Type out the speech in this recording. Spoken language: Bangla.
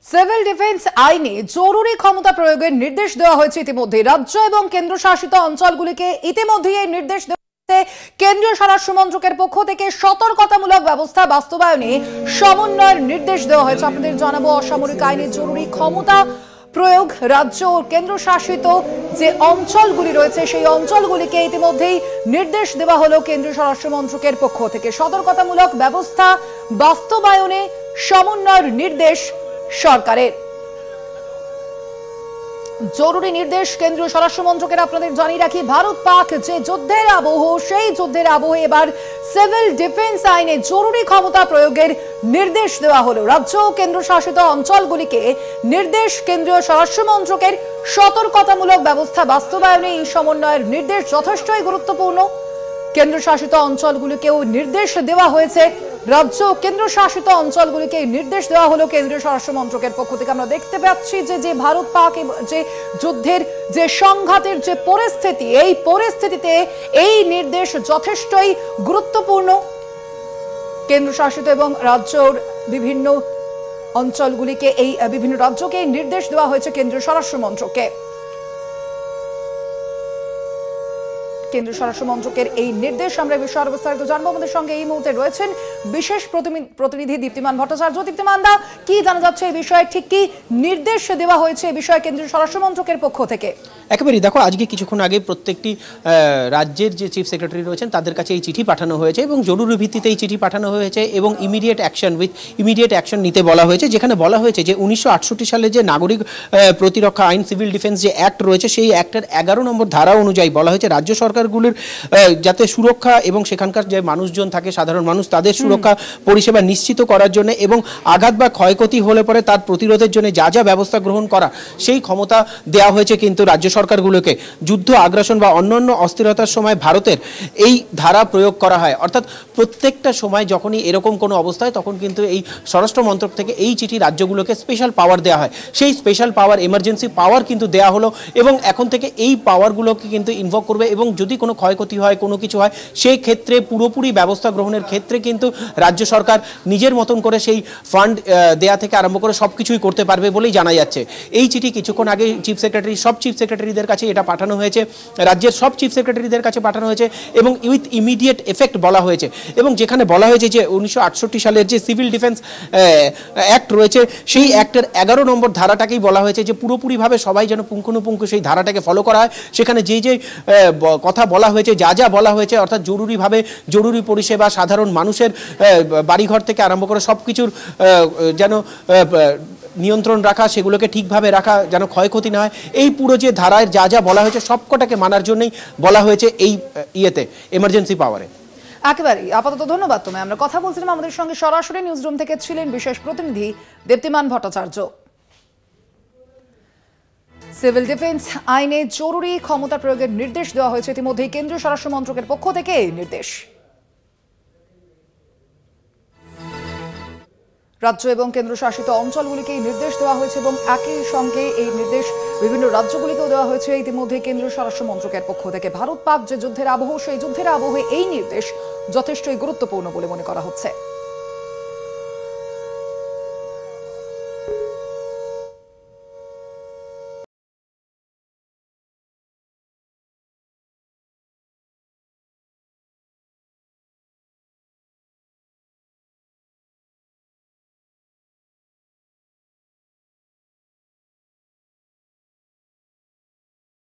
সিভিল ডিফেন্স আইনে জরুরি ক্ষমতা প্রয়োগের নির্দেশ দেওয়া হয়েছে ইতিমধ্যে। রাজ্য এবং কেন্দ্রশাসিত অঞ্চলগুলিকে ইতিমধ্যেই এই নির্দেশ দেওয়া হয়েছে। কেন্দ্রীয় স্বরাষ্ট্র মন্ত্রকের পক্ষ থেকে সতর্কতামূলক ব্যবস্থা বাস্তবায়নে সমন্বয়ের নির্দেশ দেওয়া হয়েছে। আপনাদের জানাবো, অসামরিক আইনে জরুরি ক্ষমতা প্রয়োগ রাজ্য ও কেন্দ্রশাসিত যে অঞ্চলগুলি রয়েছে সেই অঞ্চলগুলিকে ইতিমধ্যেই নির্দেশ দেওয়া হলো কেন্দ্রীয় স্বরাষ্ট্র মন্ত্রকের পক্ষ থেকে। সতর্কতামূলক ব্যবস্থা বাস্তবায়নে সমন্বয়ের নির্দেশ সরকারের। জরুরি নির্দেশ কেন্দ্রীয় স্বরাষ্ট্র মন্ত্রকের। আপনাদের জানিয়ে রাখি, ভারত পাক যে যুদ্ধের আবহ, সেই যুদ্ধের আবহে এবার সিভিল ডিফেন্স আইনে জরুরি ক্ষমতা প্রয়োগের নির্দেশ দেওয়া হলো। রাজ্য ও কেন্দ্রশাসিত অঞ্চলগুলিকে নির্দেশ কেন্দ্রীয় স্বরাষ্ট্র মন্ত্রকের। সতর্কতামূলক ব্যবস্থা বাস্তবায়নে এই সমন্বয়ের নির্দেশ যথেষ্টই গুরুত্বপূর্ণ। কেন্দ্রশাসিত অঞ্চলগুলিকেও নির্দেশ দেওয়া হয়েছে। রাজ্য ও কেন্দ্রশাসিত অঞ্চলগুলিকে নির্দেশ দেওয়া হলো কেন্দ্রীয় স্বরাষ্ট্র মন্ত্রকের পক্ষ থেকে। আমরা দেখতে পাচ্ছি যে ভারত পাক যে যুদ্ধের যে সংঘাতের যে পরিস্থিতি, এই পরিস্থিতিতে এই নির্দেশ যথেষ্টই গুরুত্বপূর্ণ। কেন্দ্রশাসিত এবং রাজ্যের বিভিন্ন অঞ্চলগুলিকে বিভিন্ন রাজ্যকে নির্দেশ দেওয়া হয়েছে কেন্দ্রীয় স্বরাষ্ট্র মন্ত্রককে। কেন্দ্রীয় স্বরাষ্ট্র মন্ত্রকের এই নির্দেশ আমরা বিষয় বিস্তারিত জানবো। আমাদের সঙ্গে এই মুহূর্তে রয়েছেন বিশেষ প্রতিনিধি দীপ্তিমান ভট্টাচার্য। দীপ্তিমান দা, কি জানা যাচ্ছে এই বিষয়ে? ঠিক কি নির্দেশ দেওয়া হয়েছে এই বিষয়ে কেন্দ্রীয় স্বরাষ্ট্র মন্ত্রকের পক্ষ থেকে? একেবারেই দেখো, আজকে কিছুক্ষণ আগে প্রত্যেকটি রাজ্যের যে চিফ সেক্রেটারি রয়েছেন তাদের কাছে এই চিঠি পাঠানো হয়েছে এবং জরুরি ভিত্তিতে এই চিঠি পাঠানো হয়েছে এবং ইমিডিয়েট অ্যাকশন নিতে বলা হয়েছে। যেখানে বলা হয়েছে যে 1968 সালে যে নাগরিক প্রতিরক্ষা আইন, সিভিল ডিফেন্স যে অ্যাক্ট রয়েছে, সেই অ্যাক্টের 11 নম্বর ধারা অনুযায়ী বলা হয়েছে রাজ্য সরকারগুলির যাতে সুরক্ষা এবং সেখানকার যে মানুষজন থাকে, সাধারণ মানুষ, তাদের সুরক্ষা পরিষেবা নিশ্চিত করার জন্য এবং আঘাত বা ক্ষয়ক্ষতি হলে পরে তার প্রতিরোধের জন্য যা যা ব্যবস্থা গ্রহণ করা, সেই ক্ষমতা দেওয়া হয়েছে কিন্তু রাজ্য সরকারগুলোকে। যুদ্ধ, আগ্রাসন বা অন্যান্য অস্থিরতার সময় ভারতের এই ধারা প্রয়োগ করা হয়। অর্থাৎ প্রত্যেকটা সময় যখনই এরকম কোনো অবস্থা হয় তখন কিন্তু এই স্বরাষ্ট্র মন্ত্রক থেকে এই চিঠি রাজ্যগুলোকে স্পেশাল পাওয়ার দেওয়া হয়। সেই স্পেশাল পাওয়ার, এমার্জেন্সি পাওয়ার কিন্তু দেওয়া হলো এবং এখন থেকে এই পাওয়ারগুলোকে কিন্তু ইনভোক করবে এবং যদি কোনো ক্ষয়ক্ষতি হয়, কোনো কিছু হয়, সেই ক্ষেত্রে পুরোপুরি ব্যবস্থা গ্রহণের ক্ষেত্রে কিন্তু রাজ্য সরকার নিজের মতন করে সেই ফান্ড দেয়া থেকে আরম্ভ করে সব কিছুই করতে পারবে বলেই জানা যাচ্ছে। এই চিঠি কিছুক্ষণ আগে সব চিফ সেক্রেটারিদের কাছে এটা পাঠানো হয়েছে, রাজ্যের সব চিফ সেক্রেটারিদের কাছে পাঠানো হয়েছে এবং উইথ ইমিডিয়েট এফেক্ট বলা হয়েছে। এবং যেখানে বলা হয়েছে যে 1968 সালের যে সিভিল ডিফেন্স অ্যাক্ট রয়েছে, সেই অ্যাক্টের 11 নম্বর ধারাটাকেই বলা হয়েছে যে পুরোপুরিভাবে সবাই যেন পুঙ্খানুপুঙ্খ সেই ধারাটাকে ফলো করা হয়। সেখানে যে কথা বলা হয়েছে, যা যা বলা হয়েছে, অর্থাৎ জরুরিভাবে জরুরি পরিষেবা, সাধারণ মানুষের বাড়িঘর থেকে আরম্ভ করে সব কিছুর যেন নিয়ন্ত্রণ রাখা, সেগুলোকে ঠিকভাবে রাখা, যেন ক্ষয়ক্ষতি না হয়, এই পুরো যে ধারায় যা যা বলা হয়েছে সবকটাকে মানার জন্যই বলা হয়েছে এই এমার্জেন্সি পাওয়ারে। একেবারেই আপাতত ধন্যবাদ তোমায়। আমরা কথা বলছিলাম, আমাদের সঙ্গে সরাসরি নিউজ রুম থেকে ছিলেন বিশেষ প্রতিনিধি দীপ্তিমান ভট্টাচার্য। সিভিল ডিফেন্স আইনে জরুরি ক্ষমতা প্রয়োগের নির্দেশ দেওয়া হয়েছে ইতিমধ্যেই কেন্দ্রীয় স্বরাষ্ট্র মন্ত্রকের পক্ষ থেকে এই নির্দেশ। রাজ্য এবং কেন্দ্রশাসিত অঞ্চলগুলিকে নির্দেশ দেওয়া হয়েছে এবং একই সঙ্গে এই নির্দেশ বিভিন্ন রাজ্যগুলিকেও দেওয়া হয়েছে ইতিমধ্যে কেন্দ্রীয় স্বরাষ্ট্র মন্ত্রকের পক্ষ থেকে। ভারত পাক যে যুদ্ধের আবহ, সেই যুদ্ধের আবহে এই নির্দেশ যথেষ্টই গুরুত্বপূর্ণ বলে মনে করা হচ্ছে।